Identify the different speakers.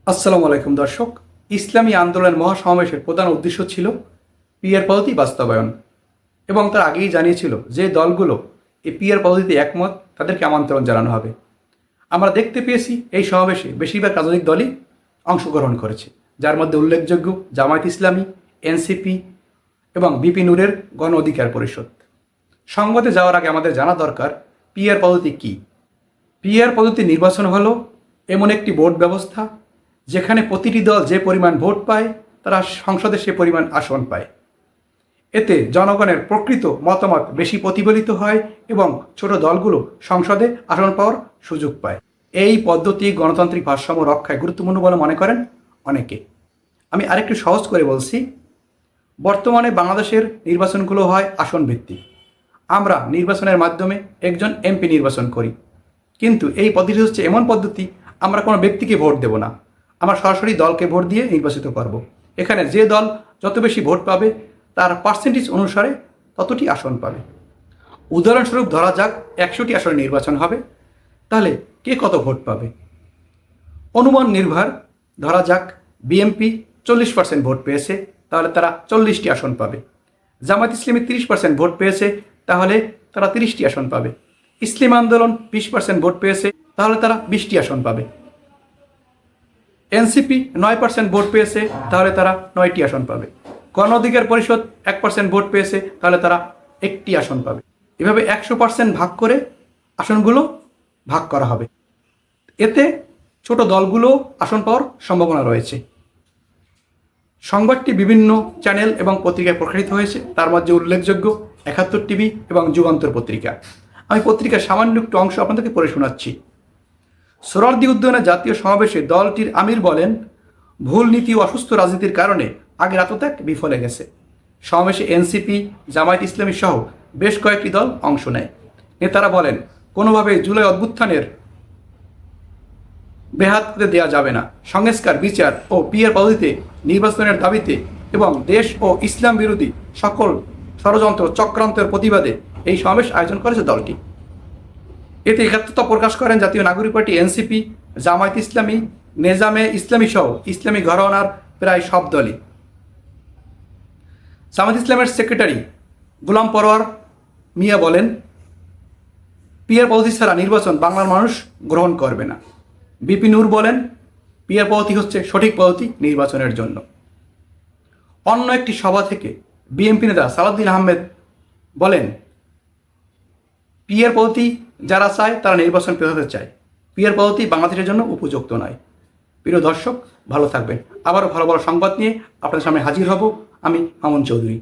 Speaker 1: আসসালামু আলাইকুম দর্শক। ইসলামী আন্দোলন মহাসমাবেশের প্রধান উদ্দেশ্য ছিল পিয়ার পদ্ধতি বাস্তবায়ন, এবং তার আগেই জানিয়েছিল যে দলগুলো এই পিয়ার পদ্ধতিতে একমত তাদেরকে আমন্ত্রণ জানানো হবে। আমরা দেখতে পেয়েছি এই সমাবেশে বেশিরভাগ রাজনৈতিক দলই অংশগ্রহণ করেছে, যার মধ্যে উল্লেখযোগ্য জামায়াত ইসলামী, এনসিপি এবং বিপি নূরের গণ অধিকার পরিষদ। সংবাদে যাওয়ার আগে আমাদের জানা দরকার পিয়ার পদ্ধতি কী। পিয়ার পদ্ধতি নির্বাচন হলো এমন একটি ভোট ব্যবস্থা যেখানে প্রতিটি দল যে পরিমাণ ভোট পায় তারা সংসদে সে পরিমাণ আসন পায়। এতে জনগণের প্রকৃত মতামত বেশি প্রতিফলিত হয় এবং ছোট দলগুলো সংসদে আসন পাওয়ার সুযোগ পায়। এই পদ্ধতি গণতান্ত্রিক ভারসাম্য রক্ষায় গুরুত্বপূর্ণ বলে মনে করেন অনেকে। আমি আরেকটু সহজ করে বলছি, বর্তমানে বাংলাদেশের নির্বাচনগুলো হয় আসন ভিত্তিক। আমরা নির্বাচনের মাধ্যমে একজন এমপি নির্বাচন করি, কিন্তু এই পদ্ধতি হচ্ছে এমন পদ্ধতি আমরা কোনো ব্যক্তিকে ভোট দেব না, আমরা সরাসরি দলকে ভোট দিয়ে নির্বাচিত করব। এখানে যে দল যত বেশি ভোট পাবে তার পার্সেন্টেজ অনুসারে ততটি আসন পাবে। উদাহরণস্বরূপ ধরা যাক 100টি আসনে নির্বাচন হবে, তাহলে কে কত ভোট পাবে? অনুমান নির্ভর ধরা যাক বিএনপি 40% ভোট পেয়েছে, তাহলে তারা 40টি আসন পাবে। জামায়াত ইসলামী 30% ভোট পেয়েছে, তাহলে তারা 30টি আসন পাবে। ইসলাম আন্দোলন 20% ভোট পেয়েছে, তাহলে তারা 20টি আসন পাবে। এনসিপি 9% ভোট পেয়েছে, তাহলে তারা 9টি আসন পাবে। গণ অধিকার পরিষদ 1% ভোট পেয়েছে, তাহলে তারা 1টি আসন পাবে। এভাবে 100% ভাগ করে আসনগুলো ভাগ করা হবে। এতে ছোট দলগুলো আসন পাওয়ার সম্ভাবনা রয়েছে। সংবাদটি বিভিন্ন চ্যানেল এবং পত্রিকায় প্রকাশিত হয়েছে, তার মধ্যে উল্লেখযোগ্য 71 টিভি এবং যুগান্তর পত্রিকা। আমি পত্রিকার সামান্য একটু অংশ আপনাদেরকে পড়ে শোনাচ্ছি। সোহরাওয়ার্দী উদ্যানে জাতীয় সমাবেশে দলটির আমির বলেন, ভুল নীতি ও অসুস্থ রাজনীতির কারণে আগের আত্মত্যাগ বিফলে গেছে। সমাবেশে এনসিপি, জামায়াত ইসলামী সহ বেশ কয়েকটি দল অংশ নেয়। নেতারা বলেন, কোনোভাবে জুলাই অভ্যুত্থানের বেহাত হতে দেওয়া যাবে না। সংস্কার, বিচার ও পিয়ার পদ্ধতিতে নির্বাচনের দাবিতে এবং দেশ ও ইসলাম বিরোধী সকল ষড়যন্ত্র চক্রান্তের প্রতিবাদে এই সমাবেশ আয়োজন করেছে দলটি। এতে একাত্মতা প্রকাশ করেন জাতীয় নাগরিক পার্টি, এনসিপি, জামায়াত ইসলামী, নেজামে ইসলামী সহ ইসলামী ঘরানার প্রায় সব দলই। জামায়াত ইসলামের সেক্রেটারি গোলাম পরোয়ার মিয়া বলেন, পিয়ার পদ্ধতি ছাড়া নির্বাচন বাংলার মানুষ গ্রহণ করবে না। বিপি নূর বলেন, পিয়ার পদ্ধতি হচ্ছে সঠিক পদ্ধতি নির্বাচনের জন্য। অন্য একটি সভা থেকে বিএনপি নেতা সালাউদ্দিন আহমেদ বলেন, পিয়ার পদ্ধতি যারা চায় তারা নির্বাচন পেছাতে চায়, পিয়ার পদ্ধতি বাংলাদেশের জন্য উপযুক্ত নয়। প্রিয় দর্শক, ভালো থাকবেন। আবারও ভালো ভালো সংবাদ নিয়ে আপনাদের সামনে হাজির হব। আমি মামুন চৌধুরী।